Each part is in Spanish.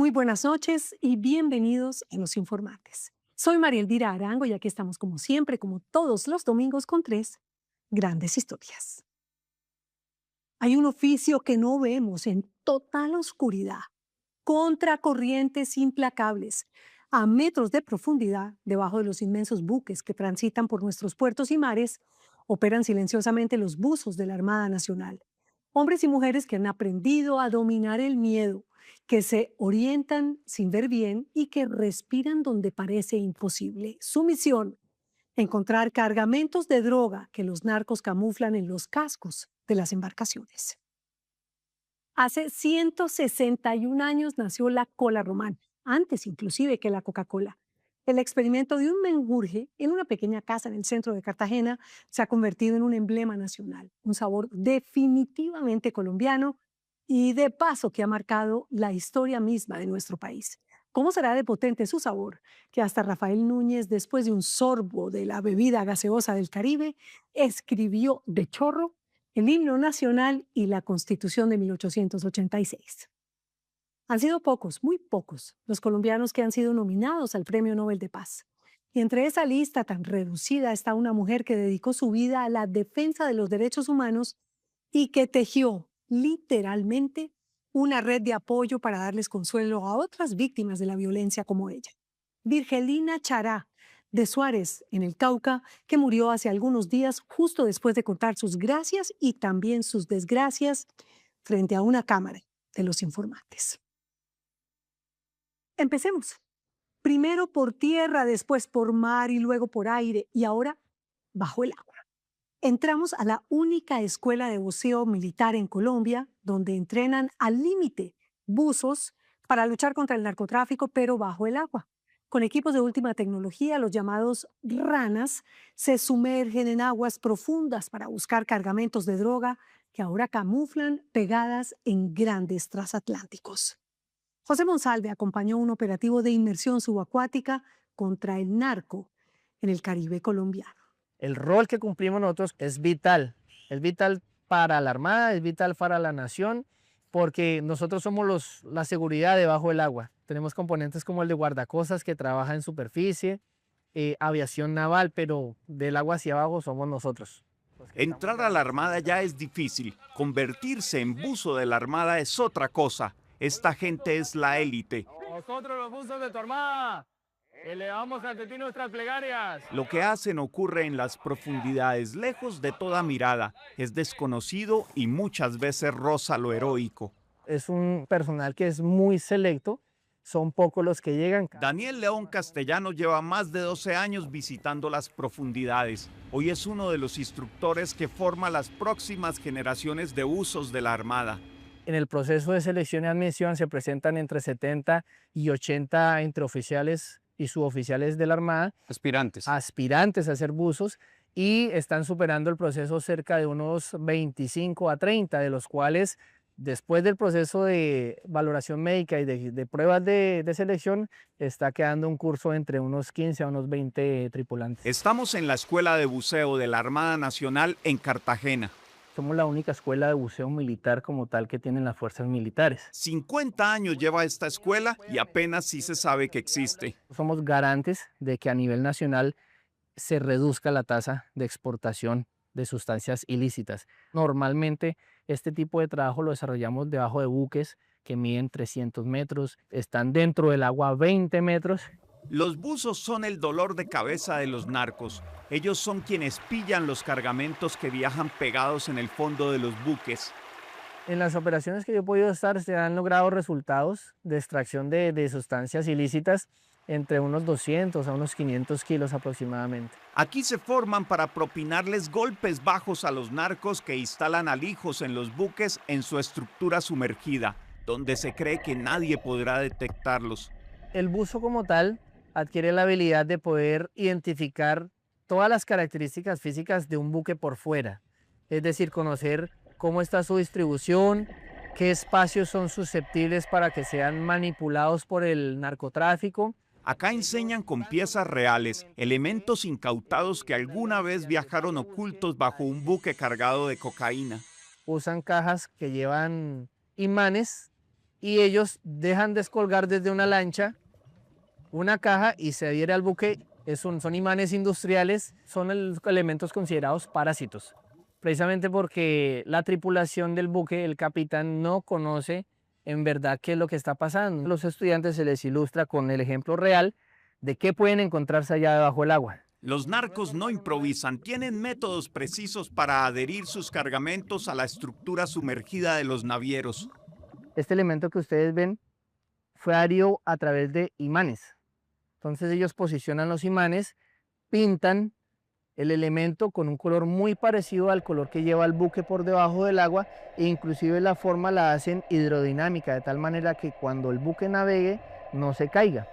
Muy buenas noches y bienvenidos a Los Informantes. Soy María Elvira Arango y aquí estamos como siempre, como todos los domingos, con tres grandes historias. Hay un oficio que no vemos en total oscuridad, contra corrientes implacables, a metros de profundidad, debajo de los inmensos buques que transitan por nuestros puertos y mares, operan silenciosamente los buzos de la Armada Nacional. Hombres y mujeres que han aprendido a dominar el miedo, que se orientan sin ver bien y que respiran donde parece imposible. Su misión: encontrar cargamentos de droga que los narcos camuflan en los cascos de las embarcaciones. Hace 161 años nació la cola romana, antes inclusive que la Coca-Cola. El experimento de un menjurje en una pequeña casa en el centro de Cartagena se ha convertido en un emblema nacional, un sabor definitivamente colombiano y de paso que ha marcado la historia misma de nuestro país. ¿Cómo será de potente su sabor que hasta Rafael Núñez, después de un sorbo de la bebida gaseosa del Caribe, escribió de chorro el himno nacional y la Constitución de 1886? Han sido pocos, muy pocos, los colombianos que han sido nominados al Premio Nobel de Paz. Y entre esa lista tan reducida está una mujer que dedicó su vida a la defensa de los derechos humanos y que tejió literalmente una red de apoyo para darles consuelo a otras víctimas de la violencia como ella. Virgelina Chará, de Suárez, en el Cauca, que murió hace algunos días justo después de contar sus gracias y también sus desgracias frente a una cámara de Los Informantes. Empecemos. Primero por tierra, después por mar y luego por aire y ahora bajo el agua. Entramos a la única escuela de buceo militar en Colombia, donde entrenan al límite buzos para luchar contra el narcotráfico, pero bajo el agua. Con equipos de última tecnología, los llamados ranas se sumergen en aguas profundas para buscar cargamentos de droga que ahora camuflan pegadas en grandes transatlánticos. José Monsalve acompañó un operativo de inmersión subacuática contra el narco en el Caribe colombiano. El rol que cumplimos nosotros es vital para la Armada, es vital para la nación, porque nosotros somos la seguridad debajo del agua. Tenemos componentes como el de guardacostas que trabaja en superficie, aviación naval, pero del agua hacia abajo somos nosotros. Entrar a la Armada ya es difícil, convertirse en buzo de la Armada es otra cosa. Esta gente es la élite. Nosotros los buzos de tu Armada, elevamos ante ti nuestras plegarias. Lo que hacen ocurre en las profundidades, lejos de toda mirada. Es desconocido y muchas veces roza lo heroico. Es un personal que es muy selecto, son pocos los que llegan. Daniel León Castellano lleva más de 12 años visitando las profundidades. Hoy es uno de los instructores que forma las próximas generaciones de buzos de la Armada. En el proceso de selección y admisión se presentan entre 70 y 80 entre oficiales y suboficiales de la Armada. Aspirantes a ser buzos, y están superando el proceso cerca de unos 25 a 30, de los cuales después del proceso de valoración médica y de pruebas de selección está quedando un curso entre unos 15 a unos 20 tripulantes. Estamos en la Escuela de Buceo de la Armada Nacional en Cartagena. Somos la única escuela de buceo militar como tal que tienen las fuerzas militares. 50 años lleva esta escuela y apenas sí se sabe que existe. Somos garantes de que a nivel nacional se reduzca la tasa de exportación de sustancias ilícitas. Normalmente este tipo de trabajo lo desarrollamos debajo de buques que miden 300 metros, están dentro del agua a 20 metros. Los buzos son el dolor de cabeza de los narcos. Ellos son quienes pillan los cargamentos que viajan pegados en el fondo de los buques. En las operaciones que yo he podido estar se han logrado resultados de extracción de sustancias ilícitas entre unos 200 a unos 500 kilos aproximadamente. Aquí se forman para propinarles golpes bajos a los narcos que instalan alijos en los buques en su estructura sumergida, donde se cree que nadie podrá detectarlos. El buzo como tal adquiere la habilidad de poder identificar todas las características físicas de un buque por fuera, es decir, conocer cómo está su distribución, qué espacios son susceptibles para que sean manipulados por el narcotráfico. Acá enseñan con piezas reales, elementos incautados que alguna vez viajaron ocultos bajo un buque cargado de cocaína. Usan cajas que llevan imanes y ellos dejan descolgar desde una lancha una caja y se adhiere al buque. Son imanes industriales, son elementos considerados parásitos, precisamente porque la tripulación del buque, el capitán, no conoce en verdad qué es lo que está pasando. A los estudiantes se les ilustra con el ejemplo real de qué pueden encontrarse allá debajo del agua. Los narcos no improvisan, tienen métodos precisos para adherir sus cargamentos a la estructura sumergida de los navieros. Este elemento que ustedes ven fue adherido a través de imanes. Entonces ellos posicionan los imanes, pintan el elemento con un color muy parecido al color que lleva el buque por debajo del agua, e inclusive la forma la hacen hidrodinámica, de tal manera que cuando el buque navegue no se caiga.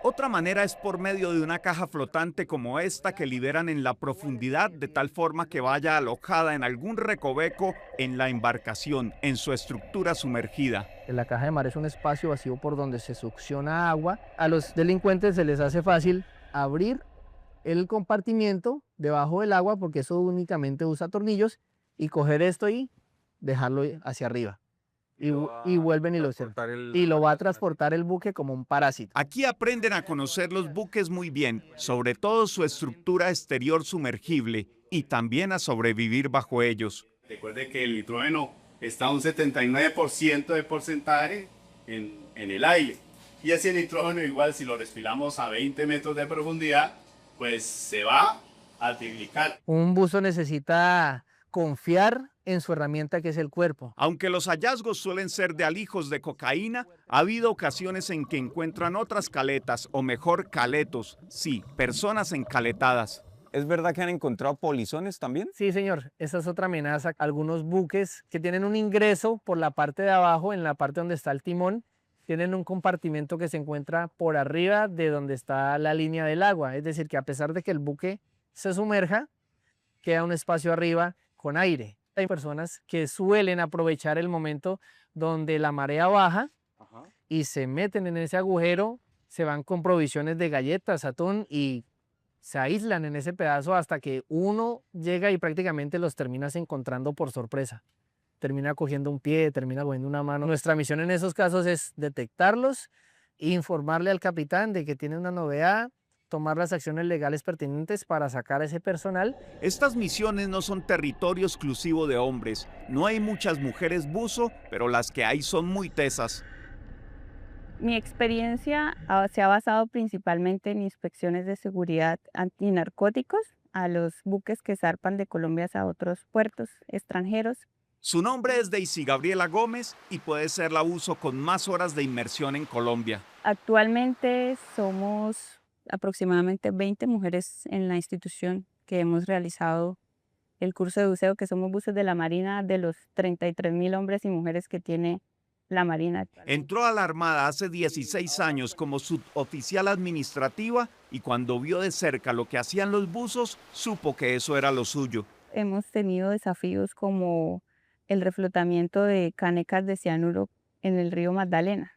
Otra manera es por medio de una caja flotante como esta que liberan en la profundidad de tal forma que vaya alojada en algún recoveco en la embarcación, en su estructura sumergida. La caja de mar es un espacio vacío por donde se succiona agua. A los delincuentes se les hace fácil abrir el compartimiento debajo del agua porque eso únicamente usa tornillos, y coger esto y dejarlo hacia arriba. Y vuelven y lo va a transportar el buque como un parásito. Aquí aprenden a conocer los buques muy bien, sobre todo su estructura exterior sumergible, y también a sobrevivir bajo ellos. Recuerde que el nitrógeno está a un 79% de porcentaje en el aire. Y ese nitrógeno igual si lo respiramos a 20 metros de profundidad, pues se va a triplicar. Un buzo necesita confiar en su herramienta, que es el cuerpo. Aunque los hallazgos suelen ser de alijos de cocaína, ha habido ocasiones en que encuentran otras caletas, o mejor caletos, sí, personas encaletadas. ¿Es verdad que han encontrado polizones también? Sí, señor, esa es otra amenaza. Algunos buques que tienen un ingreso por la parte de abajo, en la parte donde está el timón, tienen un compartimento que se encuentra por arriba de donde está la línea del agua. Es decir, que a pesar de que el buque se sumerja, queda un espacio arriba con aire. Hay personas que suelen aprovechar el momento donde la marea baja y se meten en ese agujero, se van con provisiones de galletas, atún, y se aíslan en ese pedazo hasta que uno llega y prácticamente los terminas encontrando por sorpresa. Termina cogiendo un pie, termina cogiendo una mano. Nuestra misión en esos casos es detectarlos e informarle al capitán de que tiene una novedad, tomar las acciones legales pertinentes para sacar a ese personal. Estas misiones no son territorio exclusivo de hombres. No hay muchas mujeres buzo, pero las que hay son muy tesas. Mi experiencia se ha basado principalmente en inspecciones de seguridad antinarcóticos a los buques que zarpan de Colombia a otros puertos extranjeros. Su nombre es Daisy Gabriela Gómez y puede ser la buzo con más horas de inmersión en Colombia. Actualmente somos aproximadamente 20 mujeres en la institución que hemos realizado el curso de buceo, que somos buzos de la Marina, de los 33.000 hombres y mujeres que tiene la Marina. Entró a la Armada hace 16 años como suboficial administrativa y cuando vio de cerca lo que hacían los buzos, supo que eso era lo suyo. Hemos tenido desafíos como el reflotamiento de canecas de cianuro en el río Magdalena,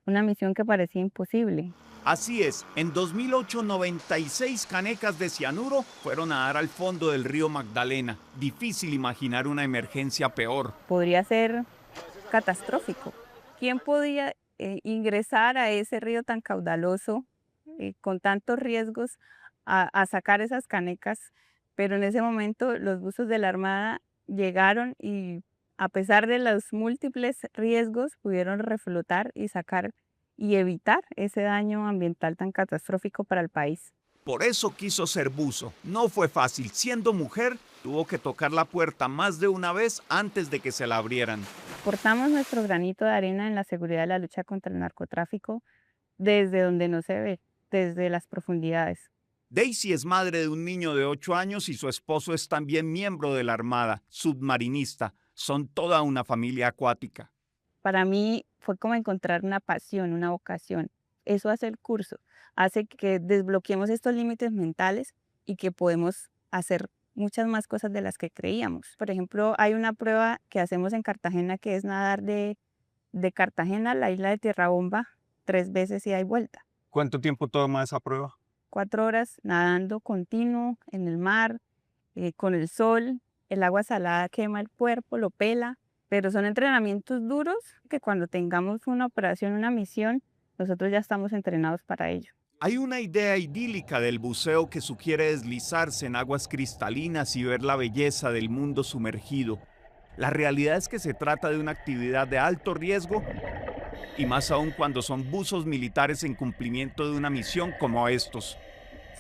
una misión que parecía imposible. Así es, en 2008 96 canecas de cianuro fueron a dar al fondo del río Magdalena. Difícil imaginar una emergencia peor. Podría ser catastrófico. ¿Quién podía ingresar a ese río tan caudaloso, con tantos riesgos, a sacar esas canecas? Pero en ese momento los buzos de la Armada llegaron y a pesar de los múltiples riesgos pudieron reflotar y sacar y evitar ese daño ambiental tan catastrófico para el país. Por eso quiso ser buzo. No fue fácil. Siendo mujer, tuvo que tocar la puerta más de una vez antes de que se la abrieran. Aportamos nuestro granito de arena en la seguridad de la lucha contra el narcotráfico desde donde no se ve, desde las profundidades. Daisy es madre de un niño de 8 años y su esposo es también miembro de la Armada, submarinista. Son toda una familia acuática. Para mí fue como encontrar una pasión, una vocación. Eso hace el curso, hace que desbloqueemos estos límites mentales y que podemos hacer muchas más cosas de las que creíamos. Por ejemplo, hay una prueba que hacemos en Cartagena que es nadar de Cartagena a la isla de Tierrabomba 3 veces ida y vuelta. ¿Cuánto tiempo toma esa prueba? 4 horas nadando continuo en el mar, con el sol. El agua salada quema el cuerpo, lo pela, pero son entrenamientos duros que cuando tengamos una operación, una misión, nosotros ya estamos entrenados para ello. Hay una idea idílica del buceo que sugiere deslizarse en aguas cristalinas y ver la belleza del mundo sumergido. La realidad es que se trata de una actividad de alto riesgo y más aún cuando son buzos militares en cumplimiento de una misión como estos.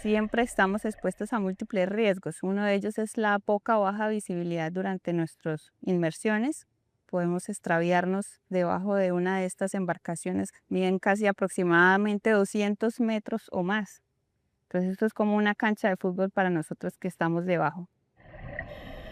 Siempre estamos expuestos a múltiples riesgos. Uno de ellos es la poca o baja visibilidad durante nuestras inmersiones. Podemos extraviarnos debajo de una de estas embarcaciones, miden casi aproximadamente 200 metros o más. Entonces esto es como una cancha de fútbol para nosotros que estamos debajo.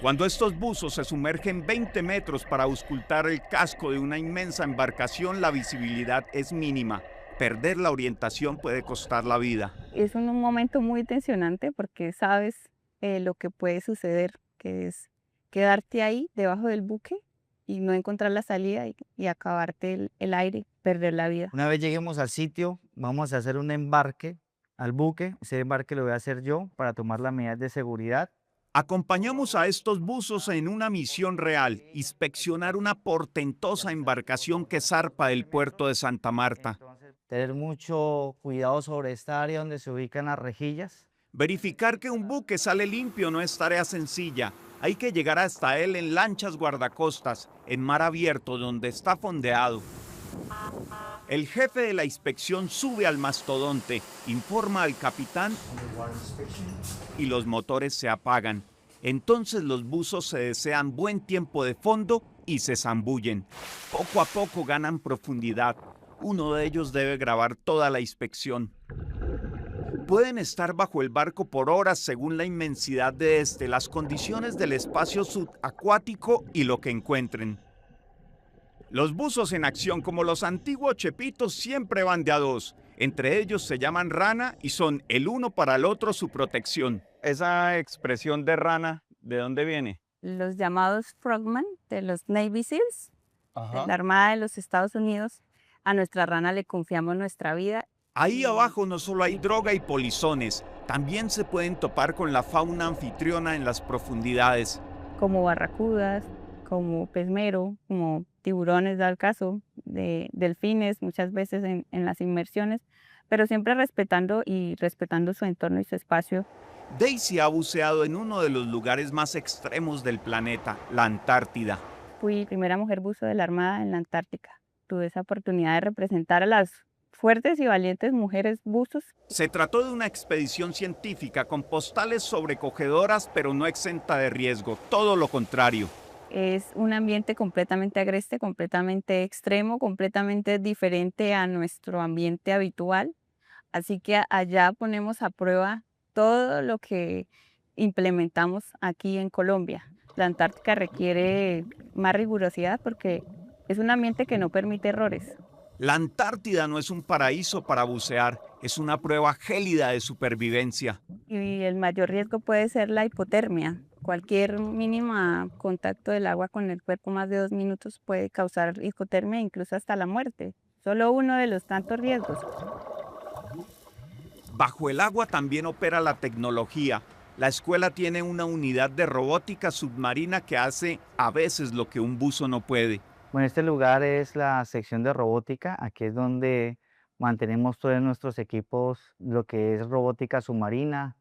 Cuando estos buzos se sumergen 20 metros para auscultar el casco de una inmensa embarcación, la visibilidad es mínima. Perder la orientación puede costar la vida. Es un momento muy tensionante porque sabes lo que puede suceder, que es quedarte ahí debajo del buque y no encontrar la salida y acabarte el aire, perder la vida. Una vez lleguemos al sitio, vamos a hacer un embarque al buque. Ese embarque lo voy a hacer yo para tomar las medidas de seguridad. Acompañamos a estos buzos en una misión real, inspeccionar una portentosa embarcación que zarpa del puerto de Santa Marta. Entonces, tener mucho cuidado sobre esta área donde se ubican las rejillas. Verificar que un buque sale limpio no es tarea sencilla. Hay que llegar hasta él en lanchas guardacostas, en mar abierto donde está fondeado. El jefe de la inspección sube al mastodonte, informa al capitán y los motores se apagan. Entonces los buzos se desean buen tiempo de fondo y se zambullen. Poco a poco ganan profundidad. Uno de ellos debe grabar toda la inspección. Pueden estar bajo el barco por horas según la inmensidad de este, las condiciones del espacio subacuático y lo que encuentren. Los buzos en acción, como los antiguos chepitos, siempre van de a dos. Entre ellos se llaman rana y son el uno para el otro su protección. Esa expresión de rana, ¿de dónde viene? Los llamados frogmen de los Navy SEALs, de la Armada de los Estados Unidos, a nuestra rana le confiamos nuestra vida. Ahí abajo no solo hay droga y polizones, también se pueden topar con la fauna anfitriona en las profundidades. Como barracudas, como pesmero, como tiburones, da el caso, de delfines muchas veces en las inmersiones, pero siempre respetando su entorno y su espacio. Daisy ha buceado en uno de los lugares más extremos del planeta, la Antártida. Fui primera mujer buzo de la Armada en la Antártica. Tuve esa oportunidad de representar a las fuertes y valientes mujeres buzos. Se trató de una expedición científica con postales sobrecogedoras, pero no exenta de riesgo, todo lo contrario. Es un ambiente completamente agreste, completamente extremo, completamente diferente a nuestro ambiente habitual. Así que allá ponemos a prueba todo lo que implementamos aquí en Colombia. La Antártica requiere más rigurosidad porque es un ambiente que no permite errores. La Antártida no es un paraíso para bucear, es una prueba gélida de supervivencia. Y el mayor riesgo puede ser la hipotermia. Cualquier mínimo contacto del agua con el cuerpo, más de 2 minutos, puede causar hipotermia, incluso hasta la muerte. Solo uno de los tantos riesgos. Bajo el agua también opera la tecnología. La escuela tiene una unidad de robótica submarina que hace a veces lo que un buzo no puede. Bueno, este lugar es la sección de robótica. Aquí es donde mantenemos todos nuestros equipos, lo que es robótica submarina,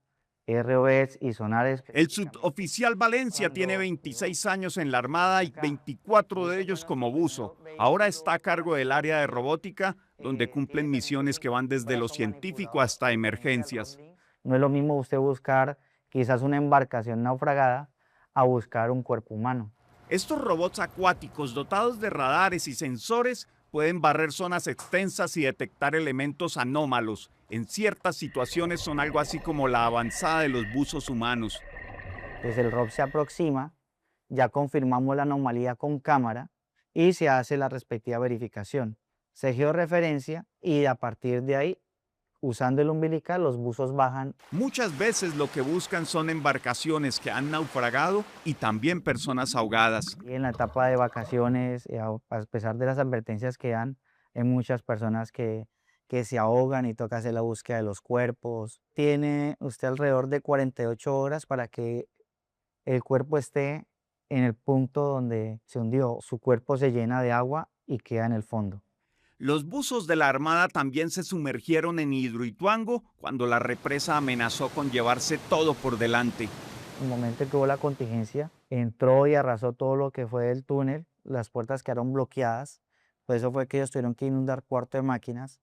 ROVs y sonares. El suboficial Valencia tiene 26 años en la Armada y 24 de ellos como buzo. Ahora está a cargo del área de robótica, donde cumplen misiones que van desde lo científico hasta emergencias. No es lo mismo usted buscar quizás una embarcación naufragada a buscar un cuerpo humano. Estos robots acuáticos dotados de radares y sensores pueden barrer zonas extensas y detectar elementos anómalos. En ciertas situaciones son algo así como la avanzada de los buzos humanos. Entonces el ROV se aproxima, ya confirmamos la anomalía con cámara y se hace la respectiva verificación. Se georreferencia y a partir de ahí, usando el umbilical, los buzos bajan. Muchas veces lo que buscan son embarcaciones que han naufragado y también personas ahogadas. Y en la etapa de vacaciones, a pesar de las advertencias que dan, hay muchas personas que se ahogan y toca hacer la búsqueda de los cuerpos. Tiene usted alrededor de 48 horas para que el cuerpo esté en el punto donde se hundió. Su cuerpo se llena de agua y queda en el fondo. Los buzos de la Armada también se sumergieron en Hidroituango cuando la represa amenazó con llevarse todo por delante. En el momento en que hubo la contingencia, entró y arrasó todo lo que fue el túnel, las puertas quedaron bloqueadas, por eso fue que ellos tuvieron que inundar cuarto de máquinas.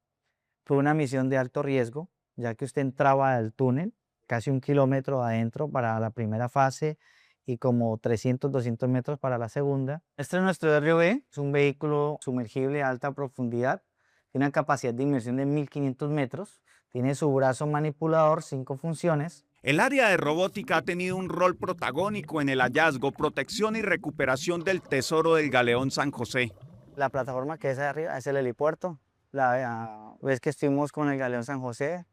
Fue una misión de alto riesgo, ya que usted entraba al túnel, casi 1 kilómetro adentro para la primera fase y como 300, 200 metros para la segunda. Este es nuestro ROV, es un vehículo sumergible a alta profundidad, tiene una capacidad de inmersión de 1500 metros, tiene su brazo manipulador, 5 funciones. El área de robótica ha tenido un rol protagónico en el hallazgo, protección y recuperación del tesoro del galeón San José. La plataforma que es ahí arriba es el helipuerto. La vez que estuvimos con el galeón San José,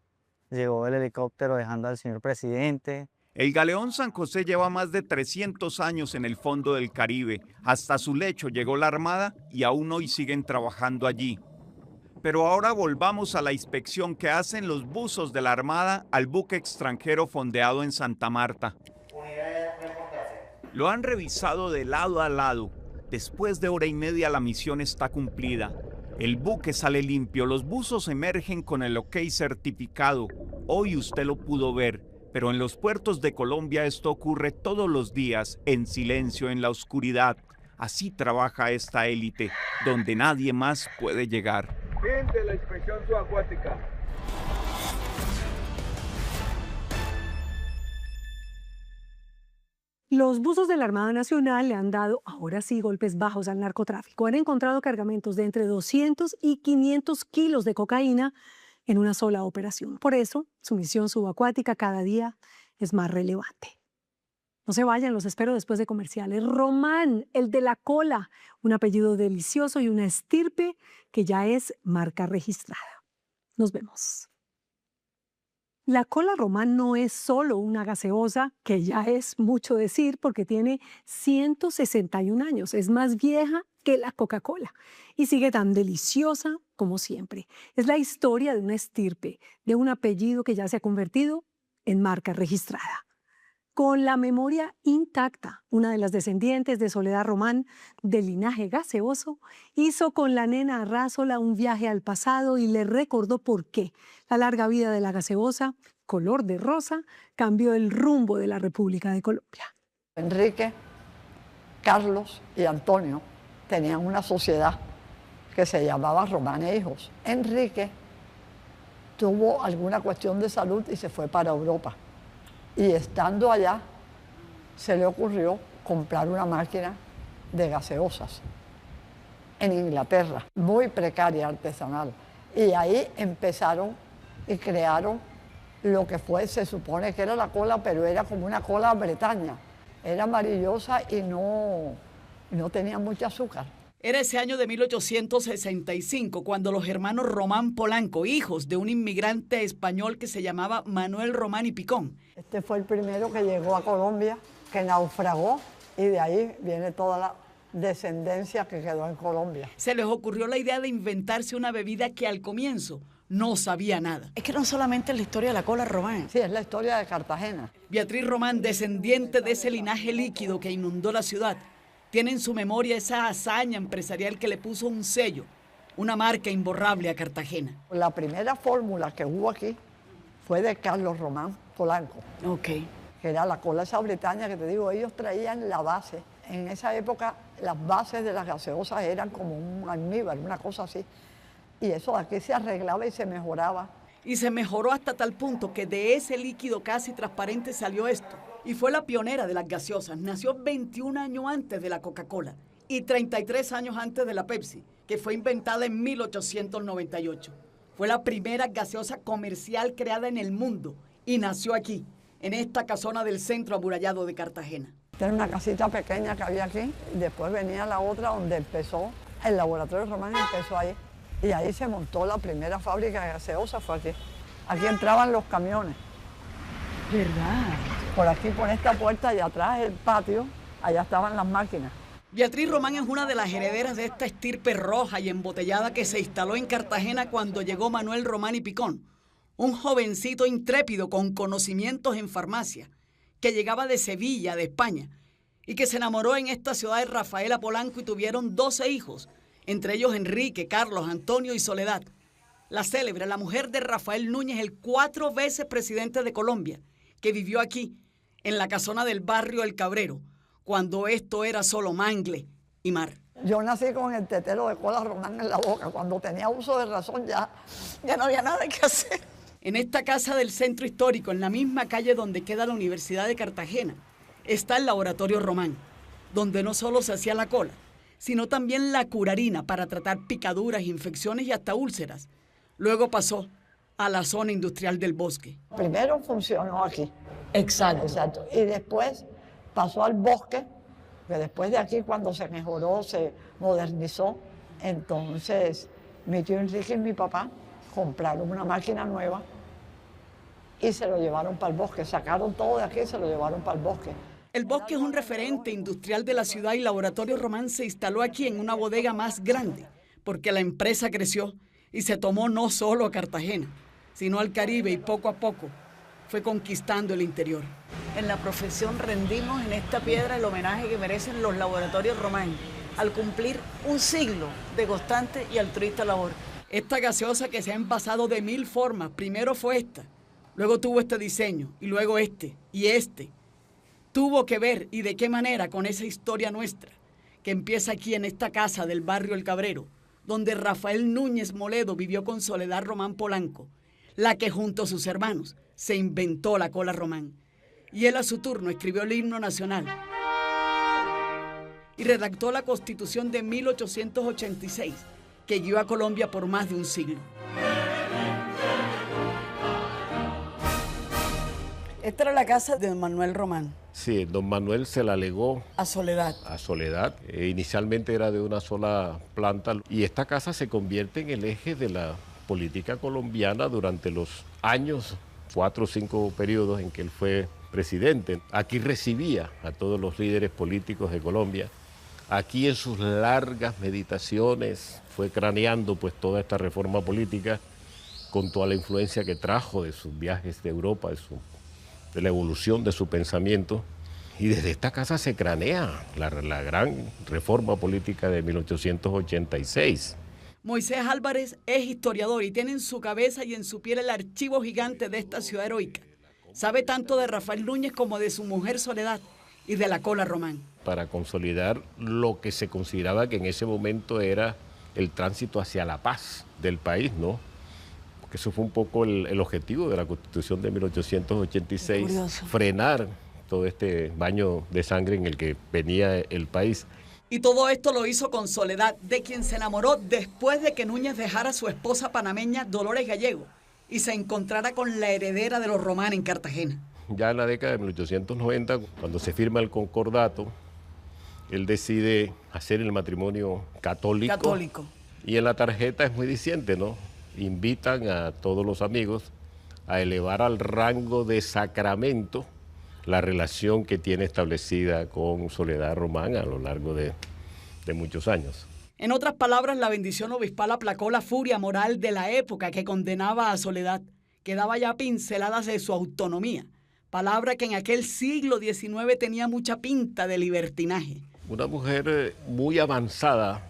llegó el helicóptero dejando al señor presidente. El galeón San José lleva más de 300 años en el fondo del Caribe. Hasta su lecho llegó la Armada y aún hoy siguen trabajando allí. Pero ahora volvamos a la inspección que hacen los buzos de la Armada al buque extranjero fondeado en Santa Marta. Lo han revisado de lado a lado. Después de 1 hora y media la misión está cumplida. El buque sale limpio, los buzos emergen con el OK certificado. Hoy usted lo pudo ver, pero en los puertos de Colombia esto ocurre todos los días, en silencio, en la oscuridad. Así trabaja esta élite, donde nadie más puede llegar. Fin de la inspección subacuática. Los buzos de la Armada Nacional le han dado, ahora sí, golpes bajos al narcotráfico. Han encontrado cargamentos de entre 200 y 500 kilos de cocaína en una sola operación. Por eso, su misión subacuática cada día es más relevante. No se vayan, los espero después de comerciales. Román, el de la cola, un apellido delicioso y una estirpe que ya es marca registrada. Nos vemos. La cola Román no es solo una gaseosa, que ya es mucho decir porque tiene 161 años. Es más vieja que la Coca-Cola y sigue tan deliciosa como siempre. Es la historia de una estirpe, de un apellido que ya se ha convertido en marca registrada. Con la memoria intacta, una de las descendientes de Soledad Román, del linaje gaseoso, hizo con la nena Arrázola un viaje al pasado y le recordó por qué la larga vida de la gaseosa, color de rosa, cambió el rumbo de la República de Colombia. Enrique, Carlos y Antonio tenían una sociedad que se llamaba Román e Hijos. Enrique tuvo alguna cuestión de salud y se fue para Europa. Y estando allá, se le ocurrió comprar una máquina de gaseosas en Inglaterra, muy precaria, artesanal. Y ahí empezaron y crearon lo que fue, se supone que era la cola, pero era como una cola bretaña. Era amarillosa y no tenía mucho azúcar. Era ese año de 1865 cuando los hermanos Román Polanco, hijos de un inmigrante español que se llamaba Manuel Román y Picón. Este fue el primero que llegó a Colombia, que naufragó, y de ahí viene toda la descendencia que quedó en Colombia. Se les ocurrió la idea de inventarse una bebida que al comienzo no sabía nada. Es que no solamente es la historia de la cola Román. Sí, es la historia de Cartagena. Beatriz Román, descendiente de ese linaje líquido que inundó la ciudad, tiene en su memoria esa hazaña empresarial que le puso un sello, una marca imborrable a Cartagena. La primera fórmula que hubo aquí fue de Carlos Román Polanco. Ok. Que era la cola esa bretaña que te digo, ellos traían la base. En esa época las bases de las gaseosas eran como un almíbar, una cosa así. Y eso aquí se arreglaba y se mejoraba. Y se mejoró hasta tal punto que de ese líquido casi transparente salió esto. Y fue la pionera de las gaseosas. Nació 21 años antes de la Coca-Cola y 33 años antes de la Pepsi, que fue inventada en 1898. Fue la primera gaseosa comercial creada en el mundo y nació aquí, en esta casona del centro amurallado de Cartagena. Esta era una casita pequeña que había aquí y después venía la otra donde empezó, el laboratorio Román empezó ahí. Y ahí se montó la primera fábrica de gaseosas, fue aquí. Aquí entraban los camiones. ¿Verdad? Por aquí, por esta puerta y atrás el patio, allá estaban las máquinas. Beatriz Román es una de las herederas de esta estirpe roja y embotellada que se instaló en Cartagena cuando llegó Manuel Román y Picón, un jovencito intrépido con conocimientos en farmacia, que llegaba de Sevilla, de España, y que se enamoró en esta ciudad de Rafaela Polanco y tuvieron 12 hijos, entre ellos Enrique, Carlos, Antonio y Soledad. La célebre, la mujer de Rafael Núñez, el 4 veces presidente de Colombia, que vivió aquí, en la casona del barrio El Cabrero, cuando esto era solo mangle y mar. Yo nací con el tetero de cola Román en la boca. Cuando tenía uso de razón ya no había nada que hacer. En esta casa del centro histórico, en la misma calle donde queda la Universidad de Cartagena, está el Laboratorio Román, donde no solo se hacía la cola, sino también la curarina para tratar picaduras, infecciones y hasta úlceras. Luego pasó a la zona industrial del Bosque. Primero funcionó aquí. Exacto. Exacto. Y después pasó al Bosque, que después de aquí, cuando se mejoró, se modernizó, entonces mi tío Enrique y mi papá compraron una máquina nueva y se lo llevaron para el Bosque. Sacaron todo de aquí y se lo llevaron para el Bosque. El Bosque es un referente industrial de la ciudad y Laboratorio Román se instaló aquí en una bodega más grande, porque la empresa creció y se tomó no solo a Cartagena, sino al Caribe y poco a poco fue conquistando el interior. En la profesión rendimos en esta piedra el homenaje que merecen los Laboratorios Román al cumplir un siglo de constante y altruista labor. Esta gaseosa que se ha envasado de 1000 formas, primero fue esta, luego tuvo este diseño y luego este y este. Tuvo que ver y de qué manera con esa historia nuestra, que empieza aquí en esta casa del barrio El Cabrero, donde Rafael Núñez Moledo vivió con Soledad Román Polanco, la que junto a sus hermanos se inventó la cola román. Y él a su turno escribió el himno nacional y redactó la Constitución de 1886, que guió a Colombia por más de un siglo. Esta era la casa de don Manuel Román. Sí, don Manuel se la legó a Soledad. A Soledad. Inicialmente era de una sola planta y esta casa se convierte en el eje de la política colombiana durante los años, 4 o 5 periodos en que él fue presidente. Aquí recibía a todos los líderes políticos de Colombia. Aquí en sus largas meditaciones fue craneando pues toda esta reforma política con toda la influencia que trajo de sus viajes de Europa, de la evolución de su pensamiento. Y desde esta casa se cranea la gran reforma política de 1886. Moisés Álvarez es historiador y tiene en su cabeza y en su piel el archivo gigante de esta ciudad heroica. Sabe tanto de Rafael Núñez como de su mujer Soledad y de la cola román. Para consolidar lo que se consideraba que en ese momento era el tránsito hacia la paz del país, ¿no? Porque eso fue un poco el objetivo de la Constitución de 1886, frenar todo este baño de sangre en el que venía el país. Y todo esto lo hizo con Soledad, de quien se enamoró después de que Núñez dejara a su esposa panameña Dolores Gallego y se encontrara con la heredera de los Román en Cartagena. Ya en la década de 1890, cuando se firma el concordato, él decide hacer el matrimonio católico. Y en la tarjeta es muy diciente, ¿no? Invitan a todos los amigos a elevar al rango de sacramento la relación que tiene establecida con Soledad Román a lo largo de muchos años. En otras palabras, la bendición obispal aplacó la furia moral de la época que condenaba a Soledad, que daba ya pinceladas de su autonomía, palabra que en aquel siglo XIX tenía mucha pinta de libertinaje. Una mujer muy avanzada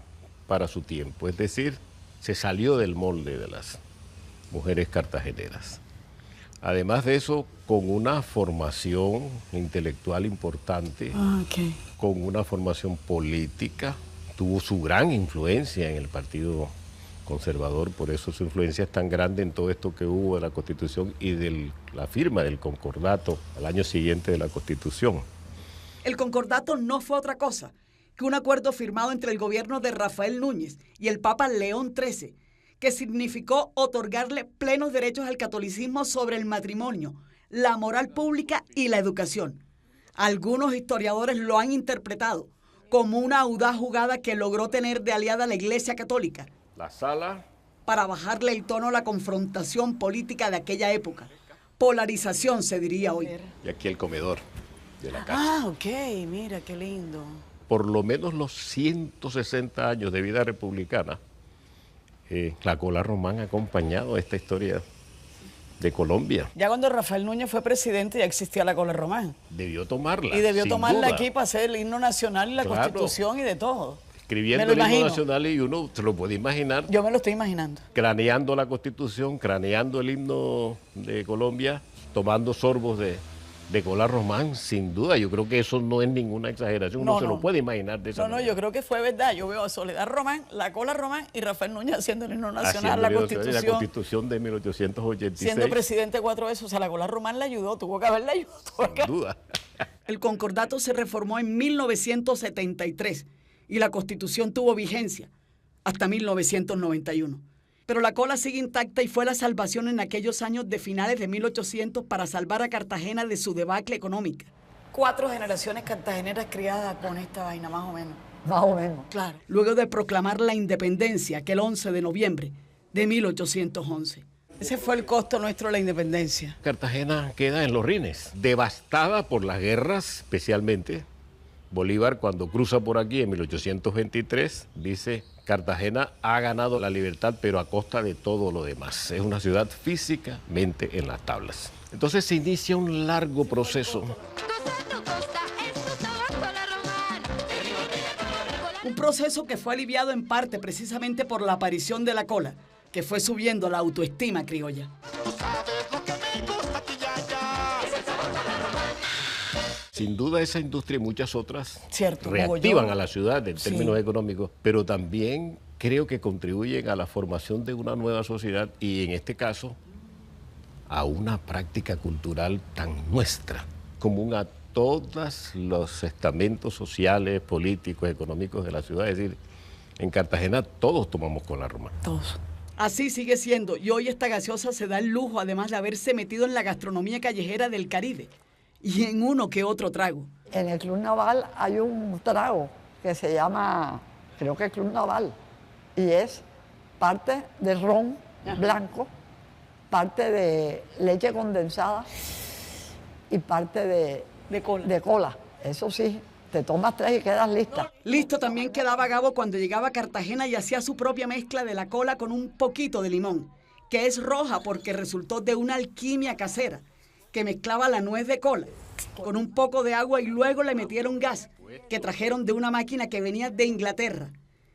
para su tiempo, es decir, se salió del molde de las mujeres cartageneras. Además de eso, con una formación intelectual importante, con una formación política, tuvo su gran influencia en el Partido Conservador, por eso su influencia es tan grande en todo esto que hubo de la Constitución y de la firma del concordato al año siguiente de la Constitución. El concordato no fue otra cosa que un acuerdo firmado entre el gobierno de Rafael Núñez y el Papa León XIII, que significó otorgarle plenos derechos al catolicismo sobre el matrimonio, la moral pública y la educación. Algunos historiadores lo han interpretado como una audaz jugada que logró tener de aliada a la Iglesia Católica. La sala. Para bajarle el tono a la confrontación política de aquella época. Polarización, se diría hoy. Y aquí el comedor de la casa. Ah, ok, mira, qué lindo. Por lo menos los 160 años de vida republicana, la cola román ha acompañado esta historia de Colombia. Ya cuando Rafael Núñez fue presidente ya existía la cola román. Debió tomarla. Y debió tomarla duda. aquí para hacer el himno nacional y la Constitución y de todo. Escribiendo el himno nacional y uno se lo puede imaginar. Yo me lo estoy imaginando. Craneando la Constitución, craneando el himno de Colombia, tomando sorbos de cola román, sin duda. Yo creo que eso no es ninguna exageración, uno se lo puede imaginar de esa manera. Yo creo que fue verdad. Yo veo a Soledad Román, la cola román y Rafael Núñez haciendo el himno nacional, la Constitución de 1886. Siendo presidente 4 veces, o sea, la cola román le ayudó, tuvo que haberle ayudado. Sin duda. El concordato se reformó en 1973 y la Constitución tuvo vigencia hasta 1991. Pero la cola sigue intacta y fue la salvación en aquellos años de finales de 1800 para salvar a Cartagena de su debacle económica. 4 generaciones cartageneras criadas con esta vaina, más o menos. Más o menos. Claro. Luego de proclamar la independencia, aquel 11 de noviembre de 1811. Ese fue el costo nuestro de la independencia. Cartagena queda en los rines, devastada por las guerras, especialmente. Bolívar, cuando cruza por aquí en 1823, dice: Cartagena ha ganado la libertad, pero a costa de todo lo demás. Es una ciudad físicamente en las tablas. Entonces se inicia un largo proceso. Un proceso que fue aliviado en parte precisamente por la aparición de la cola, que fue subiendo la autoestima criolla. Sin duda esa industria y muchas otras Cierto, reactivan a la ciudad en términos económicos, pero también creo que contribuyen a la formación de una nueva sociedad y en este caso a una práctica cultural tan nuestra, común a todos los estamentos sociales, políticos, económicos de la ciudad. Es decir, en Cartagena todos tomamos cola román. Todos. Así sigue siendo y hoy esta gaseosa se da el lujo además de haberse metido en la gastronomía callejera del Caribe. Y en uno que otro trago. En el Club Naval hay un trago que se llama, creo que Club Naval, y es parte de ron blanco, parte de leche condensada y parte de cola. Eso sí, te tomas 3 y quedas lista. Listo también quedaba Gabo cuando llegaba a Cartagena y hacía su propia mezcla de la cola con un poquito de limón, que es roja porque resultó de una alquimia casera, que mezclaba la nuez de cola con un poco de agua y luego le metieron gas que trajeron de una máquina que venía de Inglaterra.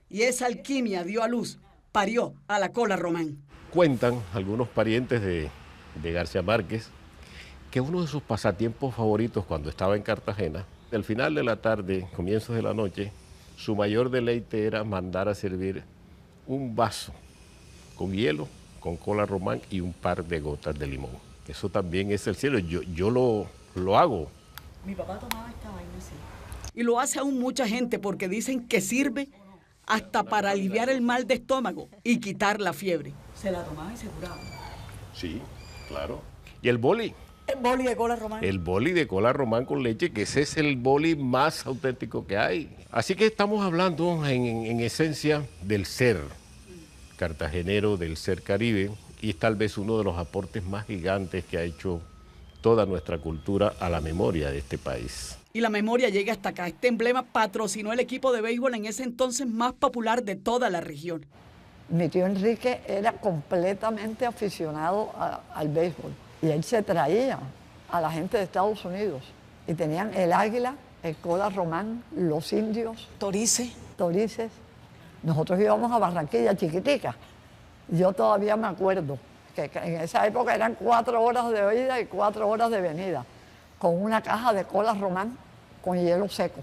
Y esa alquimia dio a luz, parió a la cola román. Cuentan algunos parientes de García Márquez que uno de sus pasatiempos favoritos cuando estaba en Cartagena, al final de la tarde, comienzos de la noche, su mayor deleite era mandar a servir un vaso con hielo, con cola román y un par de gotas de limón. Eso también es el cielo. Yo lo hago. Mi papá tomaba esta vaina así. Y lo hace aún mucha gente porque dicen que sirve hasta para aliviar el mal de estómago y quitar la fiebre. Se la tomaba y se curaba. Sí, claro. ¿Y el boli? El boli de cola román. El boli de cola román con leche, que ese es el boli más auténtico que hay. Así que estamos hablando en esencia del ser cartagenero, del ser caribe, y es tal vez uno de los aportes más gigantes que ha hecho toda nuestra cultura a la memoria de este país. Y la memoria llega hasta acá. Este emblema patrocinó el equipo de béisbol en ese entonces más popular de toda la región. Mi tío Enrique era completamente aficionado al béisbol y él se traía a la gente de Estados Unidos y tenían el águila, el cola román, los indios, torices. Nosotros íbamos a Barranquilla chiquitica. Yo todavía me acuerdo que en esa época eran 4 horas de ida y 4 horas de venida, con una caja de cola román con hielo seco.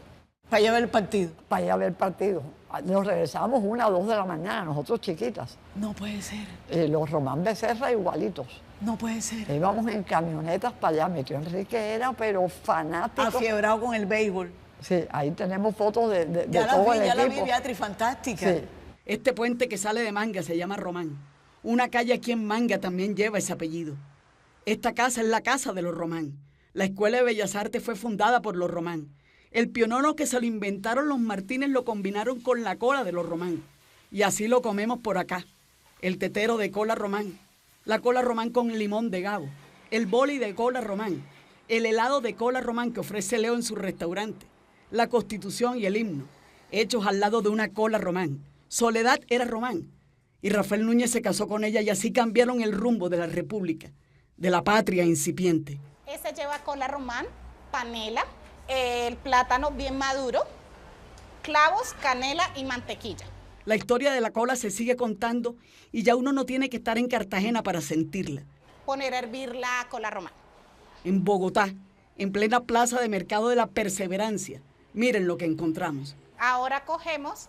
Para ir a ver el partido. Para ir a ver el partido. Nos regresábamos 1 o 2 de la mañana, nosotros chiquitas. No puede ser. Y los Román Becerra igualitos. No puede ser. Íbamos en camionetas para allá. Mi tío Enrique era, pero fanático. Afiebrado con el béisbol. Sí, ahí tenemos fotos de todo el equipo. Ya la vi, Beatriz, fantástica. Sí. Este puente que sale de Manga se llama Román. Una calle aquí en Manga también lleva ese apellido. Esta casa es la casa de los Román. La Escuela de Bellas Artes fue fundada por los Román. El pionono que se lo inventaron los Martínez lo combinaron con la cola de los Román. Y así lo comemos por acá. El tetero de cola román, la cola román con limón de Gabo, el boli de cola román, el helado de cola román que ofrece Leo en su restaurante, la Constitución y el himno, hechos al lado de una cola román. Soledad era román y Rafael Núñez se casó con ella y así cambiaron el rumbo de la República. de la patria incipiente. Ese lleva cola román, panela, el plátano bien maduro, clavos, canela y mantequilla. La historia de la cola se sigue contando y ya uno no tiene que estar en Cartagena para sentirla. Poner a hervir la cola román. En Bogotá, en plena plaza de mercado de la Perseverancia, miren lo que encontramos. Ahora cogemos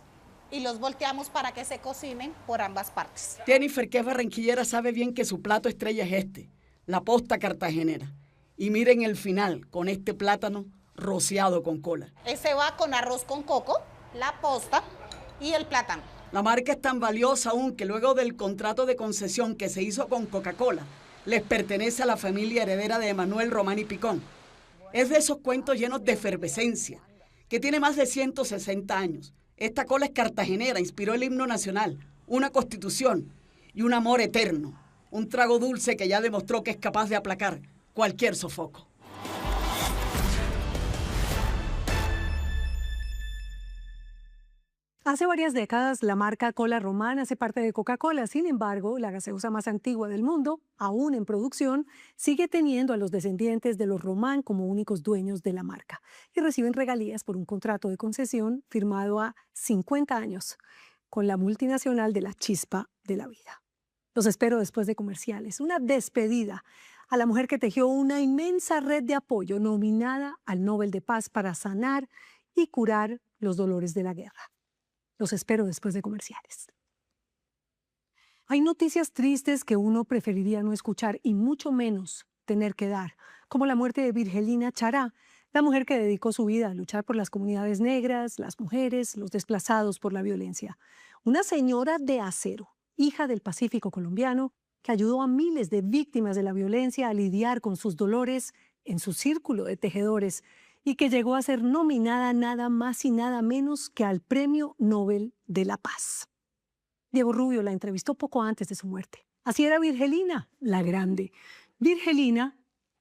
y los volteamos para que se cocinen por ambas partes. Jennifer, que es barranquillera, sabe bien que su plato estrella es este, la posta cartagenera. Y miren el final, con este plátano rociado con cola. Ese va con arroz con coco, la posta y el plátano. La marca es tan valiosa aún que luego del contrato de concesión que se hizo con Coca-Cola, les pertenece a la familia heredera de Emanuel Román y Picón. Es de esos cuentos llenos de efervescencia, que tiene más de 160 años. Esta cola es cartagenera, inspiró el himno nacional, una constitución y un amor eterno. Un trago dulce que ya demostró que es capaz de aplacar cualquier sofoco. Hace varias décadas, la marca Cola Román hace parte de Coca-Cola. Sin embargo, la gaseosa más antigua del mundo, aún en producción, sigue teniendo a los descendientes de los Román como únicos dueños de la marca y reciben regalías por un contrato de concesión firmado a 50 años con la multinacional de la chispa de la vida. Los espero después de comerciales. Una despedida a la mujer que tejió una inmensa red de apoyo nominada al Nobel de Paz para sanar y curar los dolores de la guerra. Los espero después de comerciales. Hay noticias tristes que uno preferiría no escuchar y mucho menos tener que dar, como la muerte de Virgelina Chará, la mujer que dedicó su vida a luchar por las comunidades negras, las mujeres, los desplazados por la violencia. Una señora de acero, hija del Pacífico colombiano, que ayudó a miles de víctimas de la violencia a lidiar con sus dolores en su círculo de tejedores, y que llegó a ser nominada nada más y nada menos que al Premio Nobel de la Paz. Diego Rubio la entrevistó poco antes de su muerte. Así era Virgelina, la grande. Virgelina,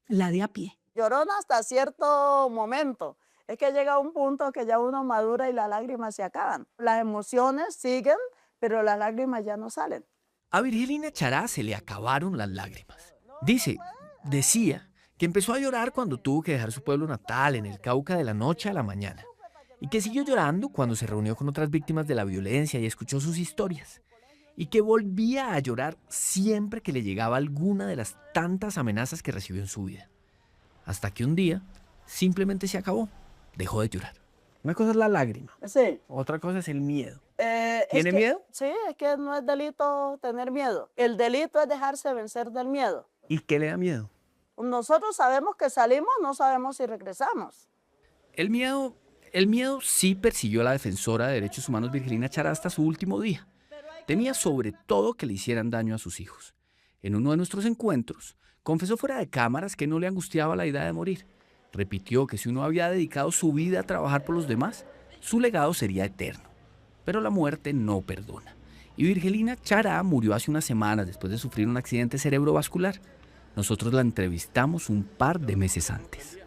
la de a pie. Llorona hasta cierto momento. Es que llega un punto que ya uno madura y las lágrimas se acaban. Las emociones siguen, pero las lágrimas ya no salen. A Virgelina Chará se le acabaron las lágrimas. Decía que empezó a llorar cuando tuvo que dejar su pueblo natal en el Cauca de la noche a la mañana, y que siguió llorando cuando se reunió con otras víctimas de la violencia y escuchó sus historias, y que volvía a llorar siempre que le llegaba alguna de las tantas amenazas que recibió en su vida. Hasta que un día simplemente se acabó, dejó de llorar. Una cosa es la lágrima, sí. Otra cosa es el miedo. ¿Tiene miedo? Sí, es que no es delito tener miedo. El delito es dejarse vencer del miedo. ¿Y qué le da miedo? Nosotros sabemos que salimos, no sabemos si regresamos. El miedo sí persiguió a la defensora de derechos humanos Virgelina Chará hasta su último día. Temía sobre todo que le hicieran daño a sus hijos. En uno de nuestros encuentros, confesó fuera de cámaras que no le angustiaba la idea de morir. Repitió que si uno había dedicado su vida a trabajar por los demás, su legado sería eterno. Pero la muerte no perdona. Y Virgelina Chará murió hace unas semanas después de sufrir un accidente cerebrovascular. Nosotros la entrevistamos un par de meses antes.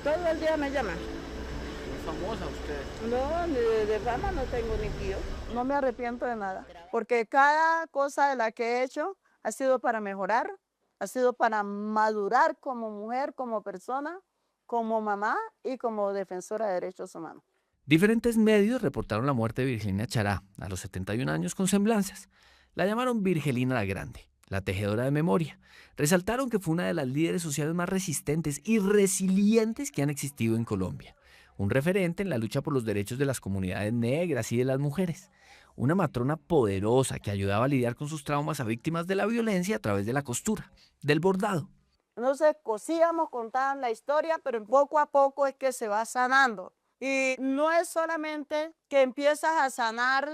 Todo el día me llaman. ¿Es famosa usted? No, ni de fama no tengo ni tío. No me arrepiento de nada, porque cada cosa de la que he hecho ha sido para mejorar, ha sido para madurar como mujer, como persona, como mamá y como defensora de derechos humanos. Diferentes medios reportaron la muerte de Virgelina Chará a los 71 años con semblanzas. La llamaron Virgelina la Grande, la tejedora de memoria. Resaltaron que fue una de las líderes sociales más resistentes y resilientes que han existido en Colombia. Un referente en la lucha por los derechos de las comunidades negras y de las mujeres. Una matrona poderosa que ayudaba a lidiar con sus traumas a víctimas de la violencia a través de la costura, del bordado. Entonces cosíamos, contaban la historia, pero poco a poco es que se va sanando. Y no es solamente que empiezas a sanar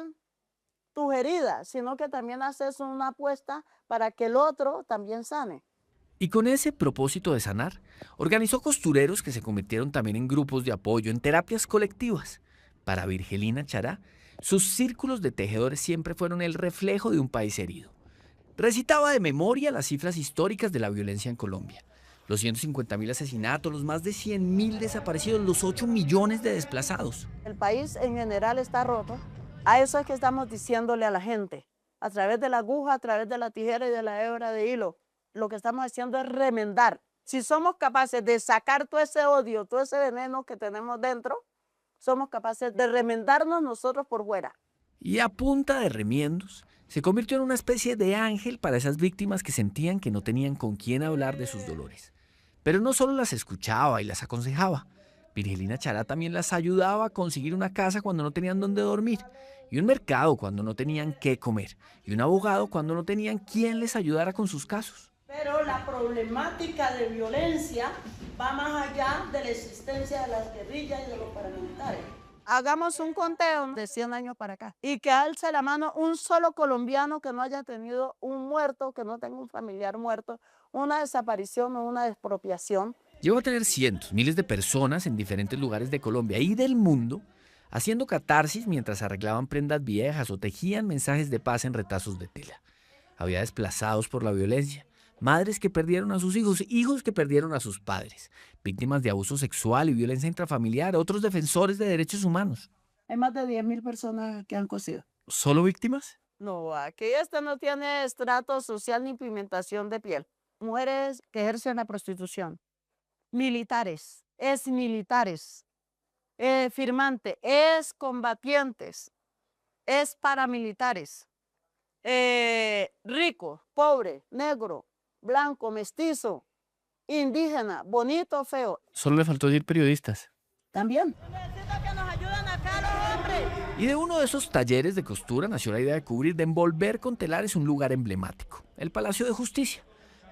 tus heridas, sino que también haces una apuesta para que el otro también sane. Y con ese propósito de sanar, organizó costureros que se convirtieron también en grupos de apoyo, en terapias colectivas. Para Virgelina Chará, sus círculos de tejedores siempre fueron el reflejo de un país herido. Recitaba de memoria las cifras históricas de la violencia en Colombia. Los 150.000 asesinatos, los más de 100.000 desaparecidos, los 8 millones de desplazados. El país en general está roto. A eso es que estamos diciéndole a la gente, a través de la aguja, a través de la tijera y de la hebra de hilo. lo que estamos haciendo es remendar. Si somos capaces de sacar todo ese odio, todo ese veneno que tenemos dentro, somos capaces de remendarnos nosotros por fuera. Y a punta de remiendos, se convirtió en una especie de ángel para esas víctimas que sentían que no tenían con quién hablar de sus dolores. Pero no solo las escuchaba y las aconsejaba, Virgelina Chará también las ayudaba a conseguir una casa cuando no tenían dónde dormir, y un mercado cuando no tenían qué comer, y un abogado cuando no tenían quien les ayudara con sus casos. Pero la problemática de violencia va más allá de la existencia de las guerrillas y de los paramilitares. Hagamos un conteo de 100 años para acá y que alce la mano un solo colombiano que no haya tenido un muerto, que no tenga un familiar muerto, una desaparición o una expropiación. Llegó a tener cientos, miles de personas en diferentes lugares de Colombia y del mundo haciendo catarsis mientras arreglaban prendas viejas o tejían mensajes de paz en retazos de tela. Había desplazados por la violencia, madres que perdieron a sus hijos, hijos que perdieron a sus padres, víctimas de abuso sexual y violencia intrafamiliar, otros defensores de derechos humanos. Hay más de 10.000 personas que han cosido. ¿Solo víctimas? No, aquí no tiene estrato social ni pigmentación de piel. Mujeres que ejercen la prostitución, militares, exmilitares, firmantes, excombatientes, exparamilitares, rico, pobre, negro, blanco, mestizo, indígena, bonito o feo. Solo le faltó decir periodistas. También. Y de uno de esos talleres de costura nació la idea de cubrir, de envolver con telares un lugar emblemático, el Palacio de Justicia,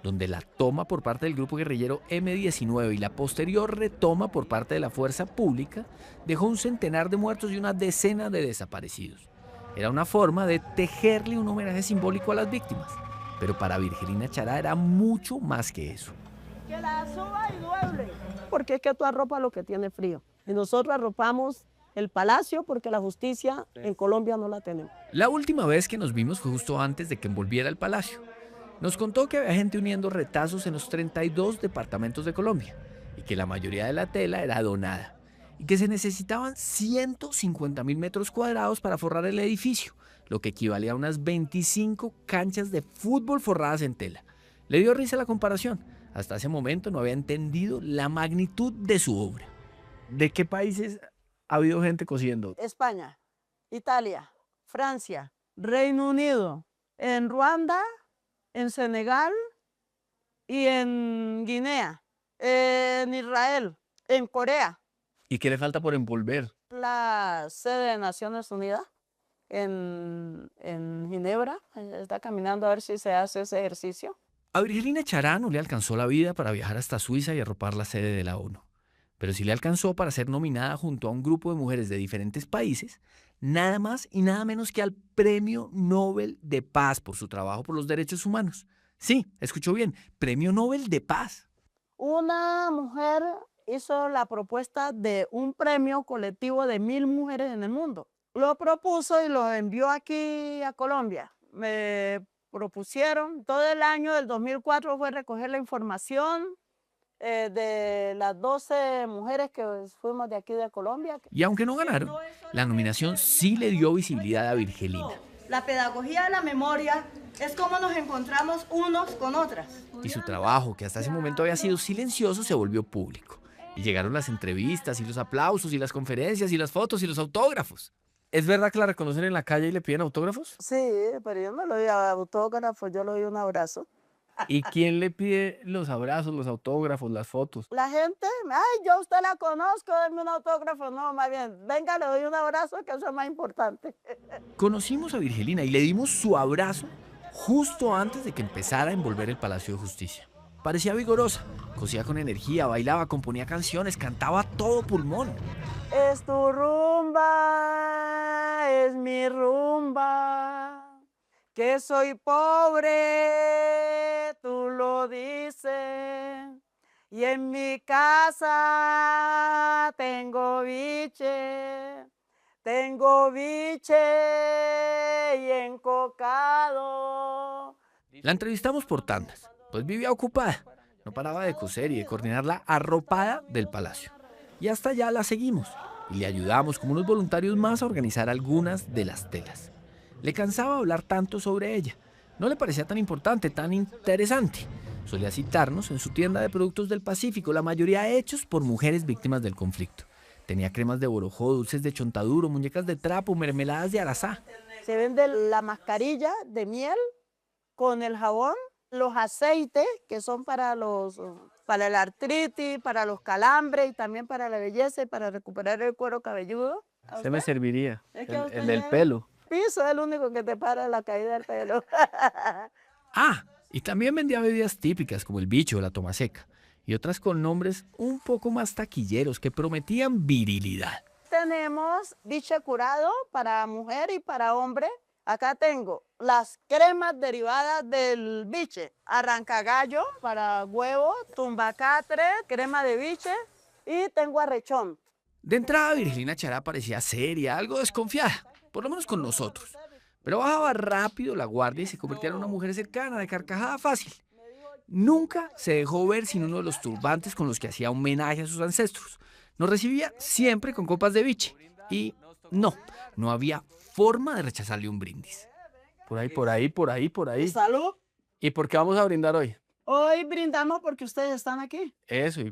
donde la toma por parte del grupo guerrillero M-19 y la posterior retoma por parte de la fuerza pública dejó un centenar de muertos y una decena de desaparecidos. Era una forma de tejerle un homenaje simbólico a las víctimas, pero para Virgelina Chará era mucho más que eso. Que la suba y duele, porque es que tú arropas lo que tiene frío, y nosotros arropamos el palacio porque la justicia en Colombia no la tenemos. La última vez que nos vimos fue justo antes de que envolviera el palacio. Nos contó que había gente uniendo retazos en los 32 departamentos de Colombia y que la mayoría de la tela era donada y que se necesitaban 150.000 metros cuadrados para forrar el edificio, lo que equivalía a unas 25 canchas de fútbol forradas en tela. Le dio risa la comparación. Hasta ese momento no había entendido la magnitud de su obra. ¿De qué países ha habido gente cosiendo? España, Italia, Francia, Reino Unido, en Ruanda, en Senegal y en Guinea, en Israel, en Corea. ¿Y qué le falta por envolver? La sede de Naciones Unidas en Ginebra, está caminando a ver si se hace ese ejercicio. A Virgelina Chará no le alcanzó la vida para viajar hasta Suiza y arropar la sede de la ONU, pero sí le alcanzó para ser nominada junto a un grupo de mujeres de diferentes países, nada más y nada menos que al Premio Nobel de Paz por su trabajo por los derechos humanos. Sí, escuchó bien, Premio Nobel de Paz. Una mujer hizo la propuesta de un premio colectivo de 1.000 mujeres en el mundo. Lo propuso y lo envió aquí a Colombia. Me propusieron, todo el año del 2004 fue recoger la información de las 12 mujeres que fuimos de aquí de Colombia. Y aunque no ganaron, la nominación sí le dio visibilidad a Virgelina. La pedagogía de la memoria es cómo nos encontramos unos con otras. Y su trabajo, que hasta ese momento había sido silencioso, se volvió público. Y llegaron las entrevistas y los aplausos y las conferencias y las fotos y los autógrafos. ¿Es verdad que la reconocen en la calle y le piden autógrafos? Sí, pero yo no le doy autógrafos, yo le doy un abrazo. ¿Y quién le pide los abrazos, los autógrafos, las fotos? La gente, ay, yo a usted la conozco, denme un autógrafo. No, más bien, venga, le doy un abrazo, que eso es más importante. Conocimos a Virgelina y le dimos su abrazo justo antes de que empezara a envolver el Palacio de Justicia. Parecía vigorosa, cosía con energía, bailaba, componía canciones, cantaba a todo pulmón. Es tu rumba, es mi rumba, que soy pobre, tú lo dices, y en mi casa tengo biche y encocado. La entrevistamos por tandas, pues vivía ocupada, no paraba de coser y de coordinar la arropada del palacio. Y hasta allá la seguimos y le ayudamos como unos voluntarios más a organizar algunas de las telas. Le cansaba hablar tanto sobre ella, no le parecía tan importante, tan interesante. Solía citarnos en su tienda de productos del Pacífico, la mayoría hechos por mujeres víctimas del conflicto. Tenía cremas de borojó, dulces de chontaduro, muñecas de trapo, mermeladas de arazá. Se vende la mascarilla de miel con el jabón, los aceites que son para la artritis, para los calambres y también para la belleza y para recuperar el cuero cabelludo. Se me serviría, que el del pelo. Piso es el único que te para la caída del pelo. Ah, y también vendía bebidas típicas como el bicho o la toma seca, y otras con nombres un poco más taquilleros que prometían virilidad. Tenemos biche curado para mujer y para hombre. Acá tengo las cremas derivadas del biche, arrancagallo para huevo, tumbacatre, crema de biche y tengo arrechón. De entrada, Virgilina Chará parecía seria, algo desconfiada, por lo menos con nosotros. Pero bajaba rápido la guardia y se convertía en una mujer cercana, de carcajada fácil. Nunca se dejó ver sin uno de los turbantes con los que hacía homenaje a sus ancestros. Nos recibía siempre con copas de biche. Y no había forma de rechazarle un brindis. Por ahí. ¡Salud! ¿Y por qué vamos a brindar hoy? Hoy brindamos porque ustedes están aquí. Eso.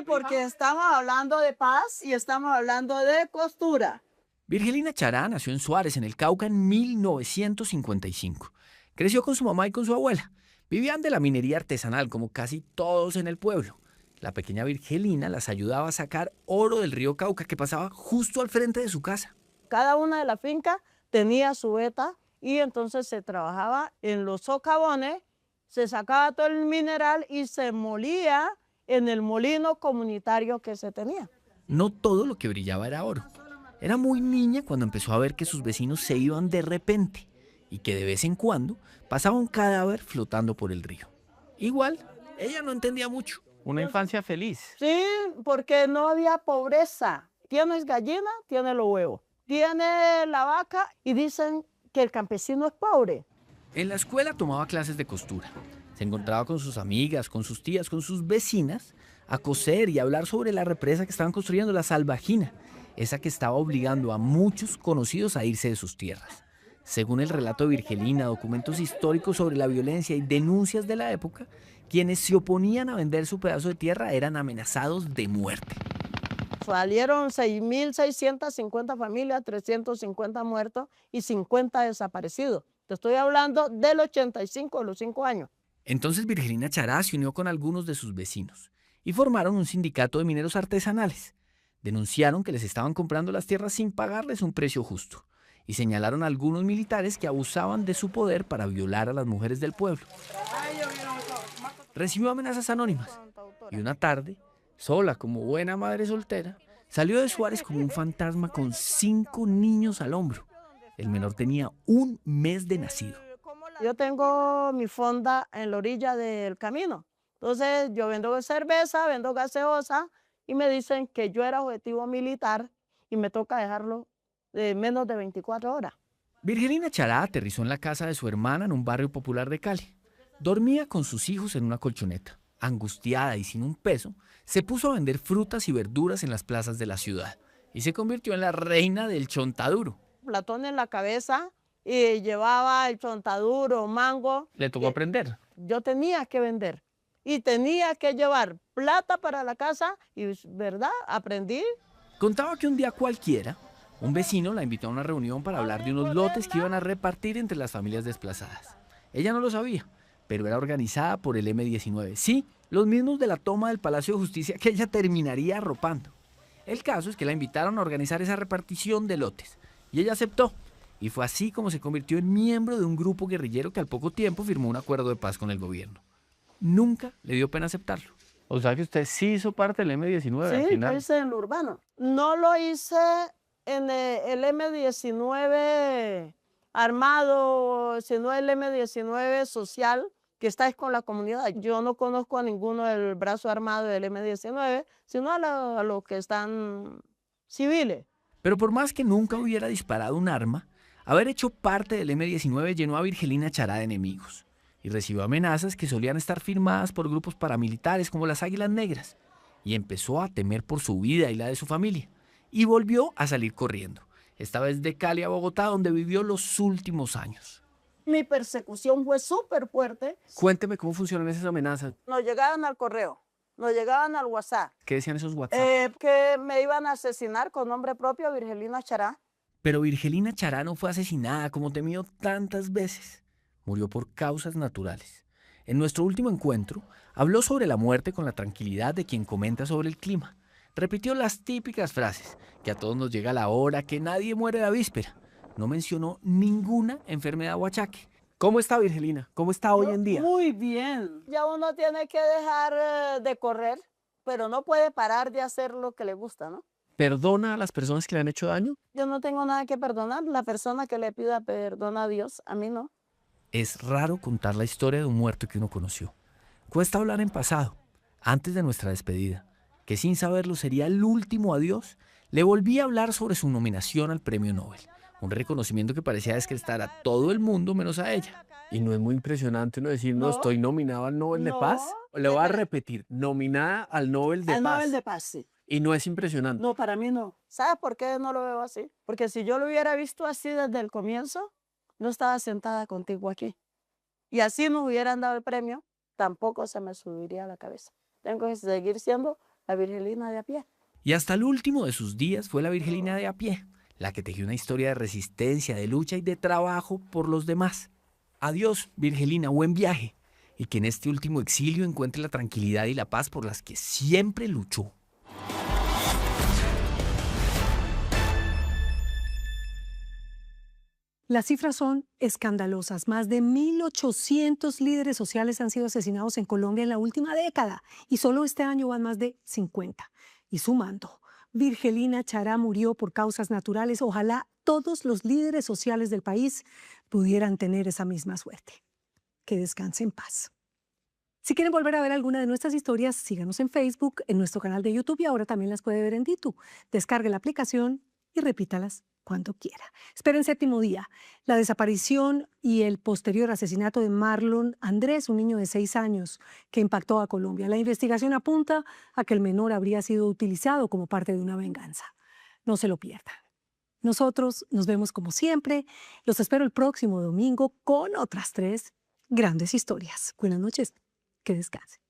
Porque estamos hablando de paz y estamos hablando de costura. Virgilina Chará nació en Suárez, en el Cauca, en 1955. Creció con su mamá y con su abuela. Vivían de la minería artesanal, como casi todos en el pueblo. La pequeña Virgilina las ayudaba a sacar oro del río Cauca, que pasaba justo al frente de su casa. Cada una de las fincas tenía su veta y entonces se trabajaba en los socavones, se sacaba todo el mineral y se molía en el molino comunitario que se tenía. No todo lo que brillaba era oro. Era muy niña cuando empezó a ver que sus vecinos se iban de repente y que de vez en cuando pasaba un cadáver flotando por el río. Igual, ella no entendía mucho. Una infancia feliz. Sí, porque no había pobreza. Tienes gallina, tienes los huevos. Tiene la vaca y dicen que el campesino es pobre. En la escuela tomaba clases de costura. Se encontraba con sus amigas, con sus tías, con sus vecinas a coser y a hablar sobre la represa que estaban construyendo, la Salvajina, esa que estaba obligando a muchos conocidos a irse de sus tierras. Según el relato de Virgilina, documentos históricos sobre la violencia y denuncias de la época, quienes se oponían a vender su pedazo de tierra eran amenazados de muerte. Salieron 6.650 familias, 350 muertos y 50 desaparecidos. Te estoy hablando del 85, de los 5 años. Entonces Virgilina Chará se unió con algunos de sus vecinos y formaron un sindicato de mineros artesanales. Denunciaron que les estaban comprando las tierras sin pagarles un precio justo y señalaron a algunos militares que abusaban de su poder para violar a las mujeres del pueblo. Recibió amenazas anónimas y una tarde, sola como buena madre soltera, salió de Suárez como un fantasma con 5 niños al hombro. El menor tenía 1 mes de nacido. Yo tengo mi fonda en la orilla del camino. Entonces yo vendo cerveza, vendo gaseosa y me dicen que yo era objetivo militar y me toca dejarlo de menos de 24 horas. Virgilina Chará aterrizó en la casa de su hermana en un barrio popular de Cali. Dormía con sus hijos en una colchoneta. Angustiada y sin un peso, se puso a vender frutas y verduras en las plazas de la ciudad y se convirtió en la reina del chontaduro. Platón en la cabeza y llevaba el chontaduro, mango. ¿Le tocó aprender? Yo tenía que vender y tenía que llevar plata para la casa y, ¿verdad? Aprendí. Contaba que un día cualquiera, un vecino la invitó a una reunión para hablar de unos lotes que iban a repartir entre las familias desplazadas. Ella no lo sabía, pero era organizada por el M-19. Sí, los mismos de la toma del Palacio de Justicia que ella terminaría arropando. El caso es que la invitaron a organizar esa repartición de lotes y ella aceptó. Y fue así como se convirtió en miembro de un grupo guerrillero que al poco tiempo firmó un acuerdo de paz con el gobierno. Nunca le dio pena aceptarlo. O sea que usted sí hizo parte del M-19 al Sí, final. lo hice en lo urbano. No lo hice en el M-19 armado, sino el M-19 social, que está con la comunidad. Yo no conozco a ninguno del brazo armado del M-19, sino a los que están civiles. Pero por más que nunca hubiera disparado un arma, haber hecho parte del M-19 llenó a Virgilina Chará de enemigos y recibió amenazas que solían estar firmadas por grupos paramilitares como las Águilas Negras, y empezó a temer por su vida y la de su familia, y volvió a salir corriendo, esta vez de Cali a Bogotá, donde vivió los últimos años. Mi persecución fue súper fuerte. Cuénteme cómo funcionan esas amenazas. Nos llegaban al correo, nos llegaban al WhatsApp. ¿Qué decían esos WhatsApp? Que me iban a asesinar con nombre propio, Virgelina Chará. Pero Virgelina Chará no fue asesinada como temió tantas veces. Murió por causas naturales. En nuestro último encuentro, habló sobre la muerte con la tranquilidad de quien comenta sobre el clima. Repitió las típicas frases, que a todos nos llega la hora, que nadie muere la víspera. No mencionó ninguna enfermedad o achaque. ¿Cómo está Virgelina? ¿Cómo está hoy en día? Muy bien. Ya uno tiene que dejar de correr, pero no puede parar de hacer lo que le gusta, ¿no? ¿Perdona a las personas que le han hecho daño? Yo no tengo nada que perdonar. La persona que le pida perdón a Dios, a mí no. Es raro contar la historia de un muerto que uno conoció. Cuesta hablar en pasado, antes de nuestra despedida, que sin saberlo sería el último adiós. Le volví a hablar sobre su nominación al Premio Nobel, un reconocimiento que parecía descrestar a todo el mundo menos a ella. ¿Y no es muy impresionante uno decir, no, estoy nominado al Nobel de Paz? Le voy a repetir, nominada al Nobel de Paz. Al Nobel de Paz, sí. ¿Y no es impresionante? No, para mí no. ¿Sabes por qué no lo veo así? Porque si yo lo hubiera visto así desde el comienzo, no estaba sentada contigo aquí. Y así nos hubieran dado el premio, tampoco se me subiría a la cabeza. Tengo que seguir siendo la Virgelina de a pie. Y hasta el último de sus días fue la Virgelina de a pie, la que tejió una historia de resistencia, de lucha y de trabajo por los demás. Adiós, Virgelina, buen viaje. Y que en este último exilio encuentre la tranquilidad y la paz por las que siempre luchó. Las cifras son escandalosas. Más de 1.800 líderes sociales han sido asesinados en Colombia en la última década y solo este año van más de 50. Y sumando, Virgelina Chará murió por causas naturales. Ojalá todos los líderes sociales del país pudieran tener esa misma suerte. Que descanse en paz. Si quieren volver a ver alguna de nuestras historias, síganos en Facebook, en nuestro canal de YouTube y ahora también las puede ver en Ditu. Descargue la aplicación y repítalas cuando quiera. Esperen séptimo día. La desaparición y el posterior asesinato de Marlon Andrés, un niño de 6 años que impactó a Colombia. La investigación apunta a que el menor habría sido utilizado como parte de una venganza. No se lo pierdan. Nosotros nos vemos como siempre. Los espero el próximo domingo con otras 3 grandes historias. Buenas noches. Que descansen.